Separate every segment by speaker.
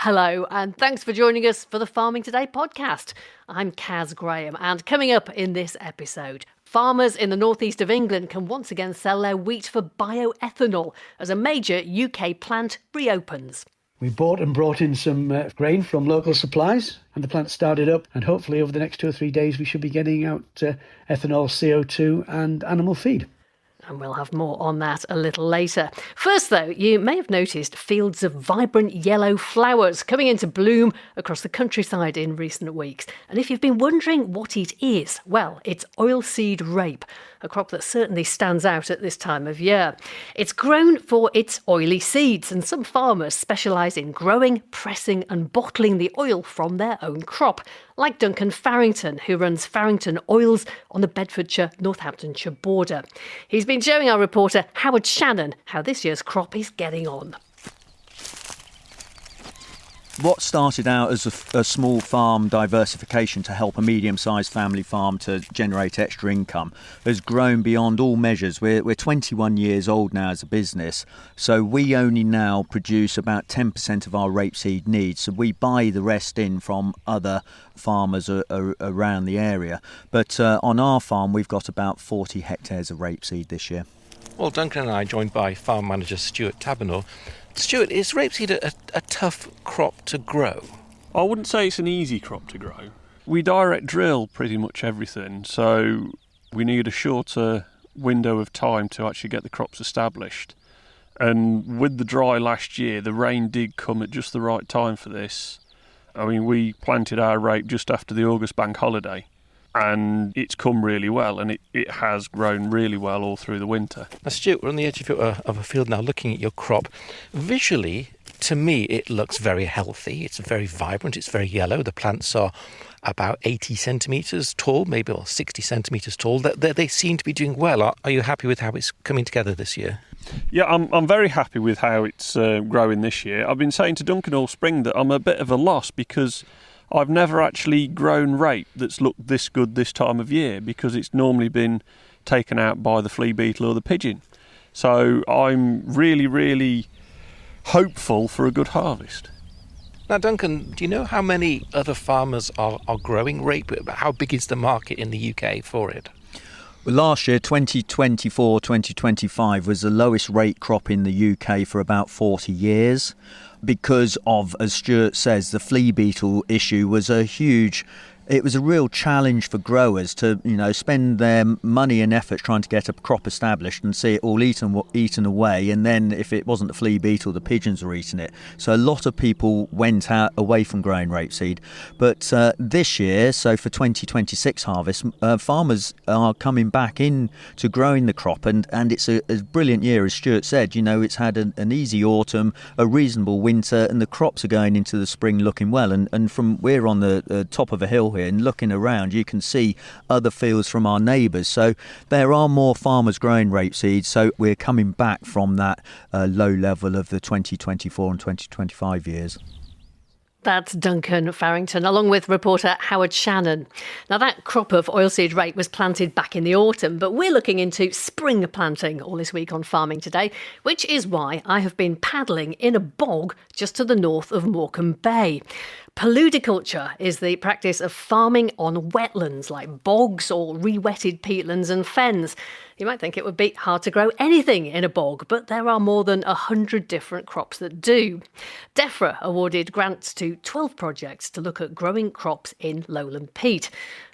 Speaker 1: Hello, and thanks for joining us for the Farming Today podcast. I'm Kaz Graham, and coming up in this episode, farmers in the northeast of England can once again sell their wheat for bioethanol as a major UK plant reopens.
Speaker 2: We bought and brought in some grain from local supplies, and the plant started up, and hopefully over the next 2 or 3 days we should be getting out ethanol, CO2 and animal feed.
Speaker 1: And we'll have more on that a little later. First, though, you may have noticed fields of vibrant yellow flowers coming into bloom across the countryside in recent weeks. And if you've been wondering what it is, well, it's oilseed rape, a crop that certainly stands out at this time of year. It's grown for its oily seeds, and some farmers specialise in growing, pressing and bottling the oil from their own crop, like Duncan Farrington, who runs Farrington Oils on the Bedfordshire-Northamptonshire border. He's been showing our reporter Howard Shannon how this year's crop is getting on.
Speaker 3: What started out as a small farm diversification to help a medium-sized family farm to generate extra income has grown beyond all measures. We're 21 years old now as a business, so we only now produce about 10% of our rapeseed needs. So we buy the rest in from other farmers around the area. But on our farm, we've got about 40 hectares of rapeseed this year.
Speaker 4: Well, Duncan and I, joined by farm manager Stuart Tabernaugh. Stuart, is rapeseed a tough crop to grow?
Speaker 5: I wouldn't say it's an easy crop to grow. We direct drill pretty much everything, so we need a shorter window of time to actually get the crops established. And with the dry last year, the rain did come at just the right time for this. I mean, we planted our rape just after the August bank holiday, and it's come really well, and it has grown really well all through the winter.
Speaker 4: Now, Stuart, we're on the edge of a field now looking at your crop. Visually, to me, it looks very healthy. It's very vibrant. It's very yellow. The plants are about 80 centimetres tall, maybe or 60 centimetres tall. They seem to be doing well. Are you happy with how it's coming together this year?
Speaker 5: Yeah, I'm very happy with how it's growing this year. I've been saying to Duncan all spring that I'm a bit of a loss because I've never actually grown rape that's looked this good this time of year because it's normally been taken out by the flea beetle or the pigeon. So I'm really, really hopeful for a good harvest.
Speaker 4: Now, Duncan, do you know how many other farmers are growing rape? How big is the market in the UK for it?
Speaker 3: Well, last year, 2024-2025, was the lowest rape crop in the UK for about 40 years. Because of, as Stuart says, the flea beetle issue was a real challenge for growers to, spend their money and effort trying to get a crop established and see it all eaten away. And then if it wasn't the flea beetle, the pigeons were eating it. So a lot of people went away from growing rapeseed. But this year, so for 2026 harvest, farmers are coming back in to growing the crop. And it's a brilliant year, as Stuart said. It's had an easy autumn, a reasonable winter, and the crops are going into the spring looking well. And from we're on the top of a hill here, and looking around, you can see other fields from our neighbours. So there are more farmers growing rapeseed. So we're coming back from that low level of the 2024 and 2025 years.
Speaker 1: That's Duncan Farrington, along with reporter Howard Shannon. Now, that crop of oilseed rape was planted back in the autumn, but we're looking into spring planting all this week on Farming Today, which is why I have been paddling in a bog just to the north of Morecambe Bay. Paludiculture is the practice of farming on wetlands like bogs or re-wetted peatlands and fens. You might think it would be hard to grow anything in a bog, but there are more than 100 different crops that do. Defra awarded grants to 12 projects to look at growing crops in lowland peat.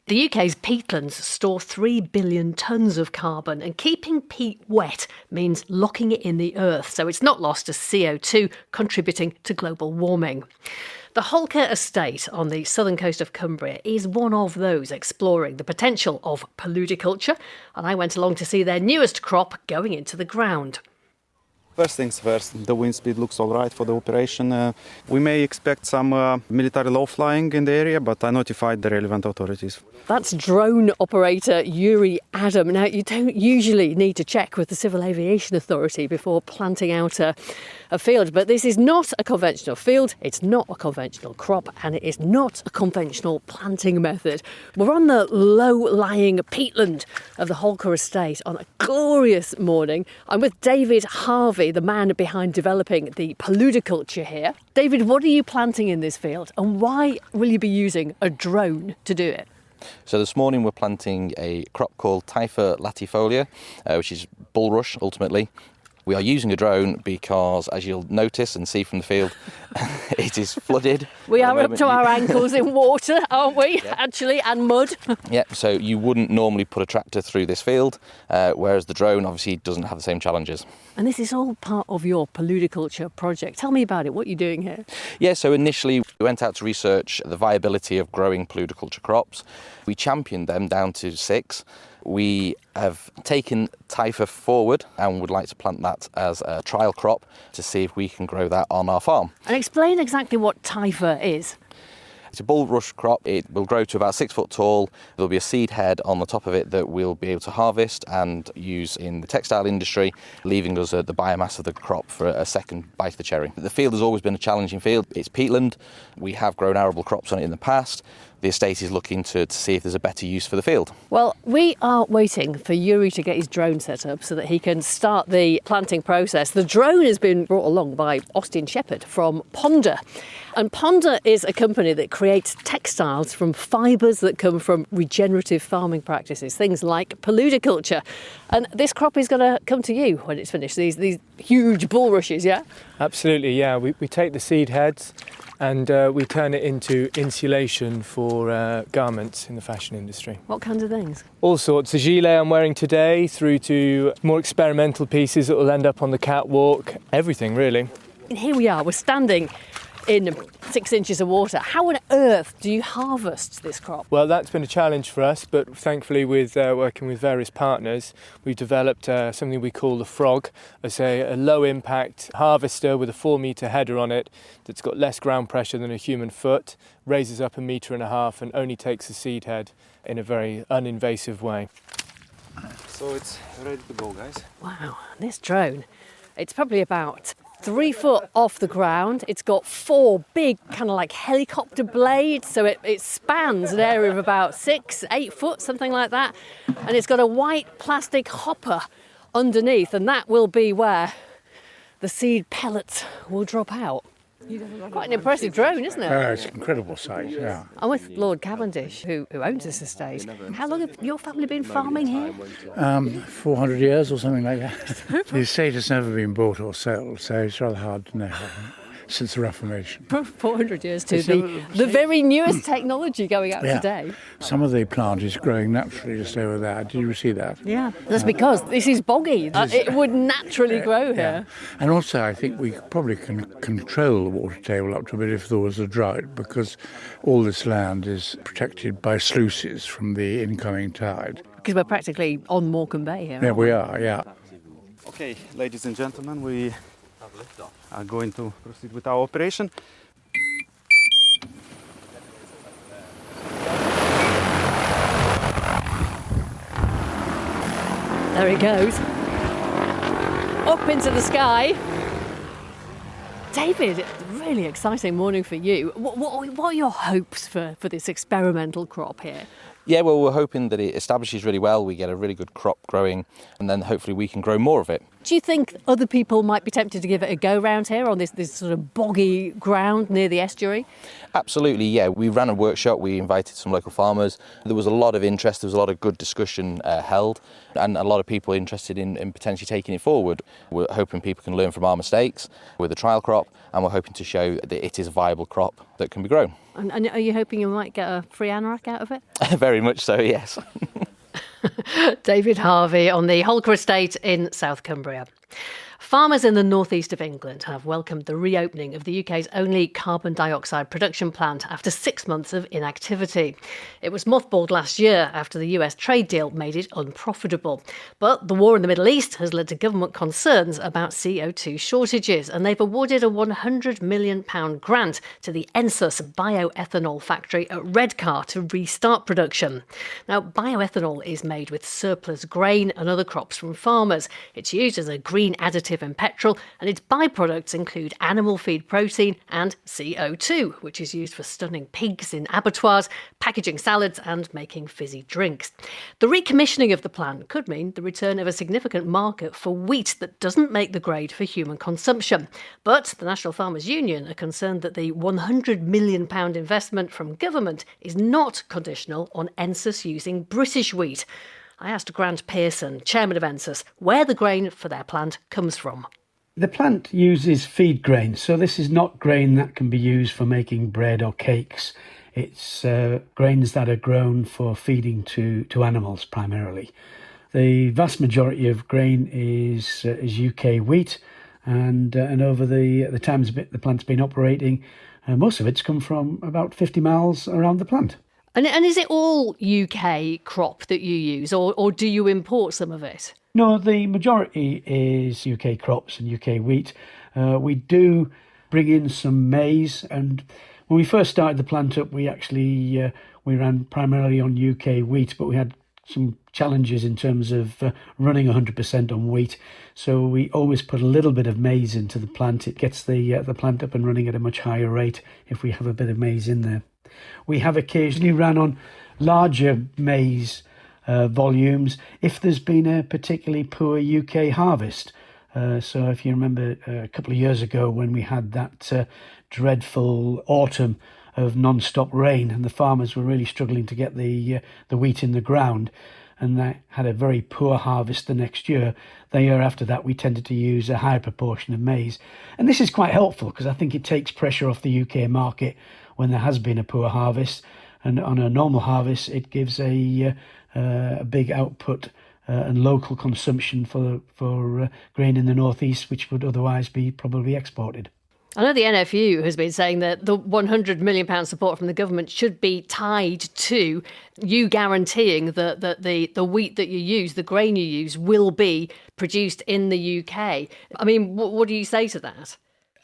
Speaker 1: The UK's peatlands store 3 billion tonnes of carbon, and keeping peat wet means locking it in the earth so it's not lost as CO2, contributing to global warming. The Holker Estate on the southern coast of Cumbria is one of those exploring the potential of paludiculture, and I went along to see their newest crop going into the ground.
Speaker 6: First things first, the wind speed looks all right for the operation. We may expect some military low flying in the area, but I notified the relevant authorities.
Speaker 1: That's drone operator Yuri Adam. Now, you don't usually need to check with the Civil Aviation Authority before planting out a field, but this is not a conventional field, it's not a conventional crop, and it is not a conventional planting method. We're on the low-lying peatland of the Holker Estate on a glorious morning. I'm with David Harvey, Harvey, the man behind developing the Paludiculture here. David, what are you planting in this field and why will you be using a drone to do it?
Speaker 7: So this morning we're planting a crop called Typha latifolia, which is bulrush ultimately. We are using a drone because, as you'll notice and see from the field, it is flooded.
Speaker 1: We are up to our ankles in water, aren't we,
Speaker 7: Yeah.
Speaker 1: actually, and mud.
Speaker 7: Yeah, so you wouldn't normally put a tractor through this field, whereas the drone obviously doesn't have the same challenges.
Speaker 1: And this is all part of your Paludiculture project. Tell me about it. What are you doing here?
Speaker 7: Yeah, so initially we went out to research the viability of growing Paludiculture crops. We championed them down to 6. We have taken Typha forward and would like to plant that as a trial crop to see if we can grow that on our farm.
Speaker 1: And explain exactly what Typha is.
Speaker 7: It's a bulrush crop. It will grow to about 6 foot tall. There'll be a seed head on the top of it that we'll be able to harvest and use in the textile industry, leaving us the biomass of the crop for a second bite of the cherry. The field has always been a challenging field. It's peatland. We have grown arable crops on it in the past. The estate is looking to see if there's a better use for the field.
Speaker 1: Well, we are waiting for Yuri to get his drone set up so that he can start the planting process. The drone has been brought along by Austin Shepherd from Ponder. And Ponder is a company that creates textiles from fibres that come from regenerative farming practices, things like Paludiculture. And this crop is going to come to you when it's finished, these huge bulrushes, yeah?
Speaker 8: Absolutely, yeah. We take the seed heads and we turn it into insulation for garments in the fashion industry.
Speaker 1: What kinds of things?
Speaker 8: All sorts. The gilet I'm wearing today through to more experimental pieces that will end up on the catwalk. Everything, really.
Speaker 1: And here we are, we're standing in 6 inches of water. How on earth do you harvest this crop?
Speaker 8: Well, that's been a challenge for us, but thankfully with working with various partners, we've developed something we call the Frog, as a low-impact harvester with a 4-metre header on it that's got less ground pressure than a human foot, raises up 1.5 metres and only takes the seed head in a very uninvasive way.
Speaker 6: So it's ready to go, guys.
Speaker 1: Wow, this drone, it's probably about 3 foot off the ground. It's got 4 big kind of like helicopter blades, so it spans an area of about 6-8 foot, something like that. And it's got a white plastic hopper underneath, and that will be where the seed pellets will drop out. Quite an impressive drone, isn't it?
Speaker 9: It's an incredible sight, yeah.
Speaker 1: I'm with Lord Cavendish, who owns this estate. How long have your family been farming here?
Speaker 9: 400 years or something like that. The estate has never been bought or sold, so it's rather hard to know since the Reformation.
Speaker 1: 400 years to the very newest technology going out today.
Speaker 9: Some of the plant is growing naturally just over there. Did you see that?
Speaker 1: Yeah, that's because this is boggy. It would naturally grow here.
Speaker 9: And also I think we probably can control the water table up to a bit if there was a drought, because all this land is protected by sluices from the incoming tide.
Speaker 1: Because we're practically on Morecambe Bay here.
Speaker 9: Yeah, we are, yeah.
Speaker 6: Okay, ladies and gentlemen, we are going to proceed with our operation.
Speaker 1: There it goes. Up into the sky. David, really exciting morning for you. What are your hopes for this experimental crop here?
Speaker 7: Yeah, well, we're hoping that it establishes really well, we get a really good crop growing, and then hopefully we can grow more of it.
Speaker 1: Do you think other people might be tempted to give it a go round here on this sort of boggy ground near the estuary?
Speaker 7: Absolutely, yeah. We ran a workshop, we invited some local farmers. There was a lot of interest, there was a lot of good discussion held, and a lot of people interested in potentially taking it forward. We're hoping people can learn from our mistakes with the trial crop, and we're hoping to show that it is a viable crop that can be grown.
Speaker 1: And are you hoping you might get a free anorak out of it?
Speaker 7: Very much so, yes.
Speaker 1: David Harvey on the Holker Estate in South Cumbria. Farmers in the northeast of England have welcomed the reopening of the UK's only carbon dioxide production plant after 6 months of inactivity. It was mothballed last year after the US trade deal made it unprofitable. But the war in the Middle East has led to government concerns about CO2 shortages, and they've awarded a £100 million grant to the Ensus bioethanol factory at Redcar to restart production. Now, bioethanol is made with surplus grain and other crops from farmers. It's used as a green additive negative in petrol, and its byproducts include animal feed protein and C02, which is used for stunning pigs in abattoirs, packaging salads and making fizzy drinks. The recommissioning of the plant could mean the return of a significant market for wheat that doesn't make the grade for human consumption. But the National Farmers Union are concerned that the £100 million investment from government is not conditional on Ensus using British wheat. I asked Grant Pearson, chairman of Ensus, where the grain for their plant comes from.
Speaker 2: The plant uses feed grain, so this is not grain that can be used for making bread or cakes. It's grains that are grown for feeding to animals primarily. The vast majority of grain is UK wheat, and over the times the plant's been operating, most of it's come from about 50 miles around the plant.
Speaker 1: And is it all UK crop that you use, or do you import some of it?
Speaker 2: No, the majority is UK crops and UK wheat. We do bring in some maize, and when we first started the plant up, we actually we ran primarily on UK wheat, but we had some challenges in terms of running 100% on wheat. So we always put a little bit of maize into the plant. It gets the plant up and running at a much higher rate if we have a bit of maize in there. We have occasionally ran on larger maize volumes if there's been a particularly poor UK harvest. So if you remember a couple of years ago when we had that dreadful autumn of non-stop rain and the farmers were really struggling to get the wheat in the ground, and they had a very poor harvest the next year. The year after that, we tended to use a higher proportion of maize. And this is quite helpful because I think it takes pressure off the UK market when there has been a poor harvest. And on a normal harvest, it gives a big output and local consumption for grain in the northeast, which would otherwise be probably exported.
Speaker 1: I know the NFU has been saying that the £100 million support from the government should be tied to you guaranteeing that the wheat that you use, the grain you use, will be produced in the UK. I mean, what do you say to that?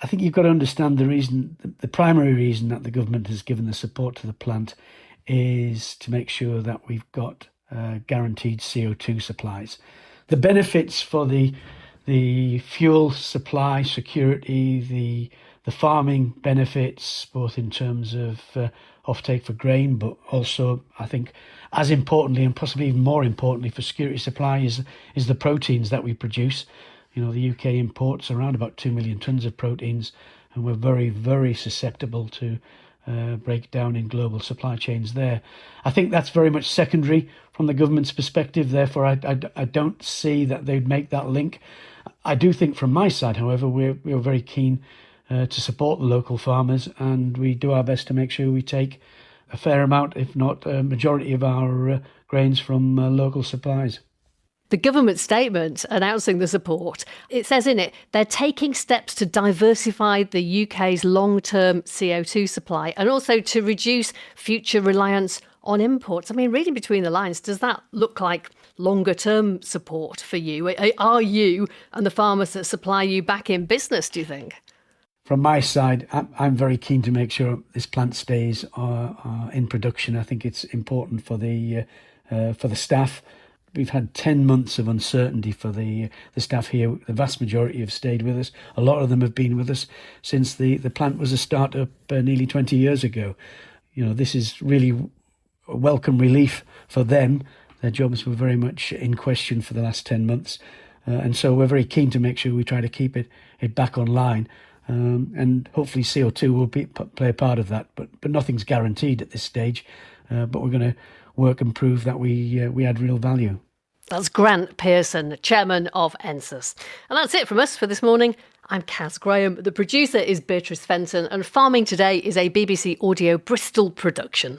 Speaker 2: I think you've got to understand the primary reason that the government has given the support to the plant is to make sure that we've got guaranteed CO2 supplies. The benefits for the fuel supply security, the farming benefits, both in terms of offtake for grain, but also I think as importantly and possibly even more importantly for security supply is the proteins that we produce. You know, the UK imports around about 2 million tonnes of proteins, and we're very, very susceptible to breakdown in global supply chains there. I think that's very much secondary from the government's perspective. Therefore, I don't see that they'd make that link. I do think from my side, however, we're very keen to support the local farmers, and we do our best to make sure we take a fair amount, if not a majority of our grains from local supplies.
Speaker 1: The government statement announcing the support, it says in it, they're taking steps to diversify the UK's long-term CO2 supply and also to reduce future reliance on imports. I mean, reading between the lines, does that look like longer-term support for you? Are you and the farmers that supply you back in business, do you think?
Speaker 2: From my side, I'm very keen to make sure this plant stays in production. I think it's important for the staff. We've had 10 months of uncertainty for the staff here. The vast majority have stayed with us. A lot of them have been with us since the plant was a start-up nearly 20 years ago. You know, this is really a welcome relief for them. Their jobs were very much in question for the last 10 months. And so we're very keen to make sure we try to keep it back online. And hopefully CO2 will play a part of that. But nothing's guaranteed at this stage. But we're going to work and prove that we add real value.
Speaker 1: That's Grant Pearson, chairman of Ensus. And that's it from us for this morning. I'm Kaz Graham. The producer is Beatrice Fenton, and Farming Today is a BBC Audio Bristol production.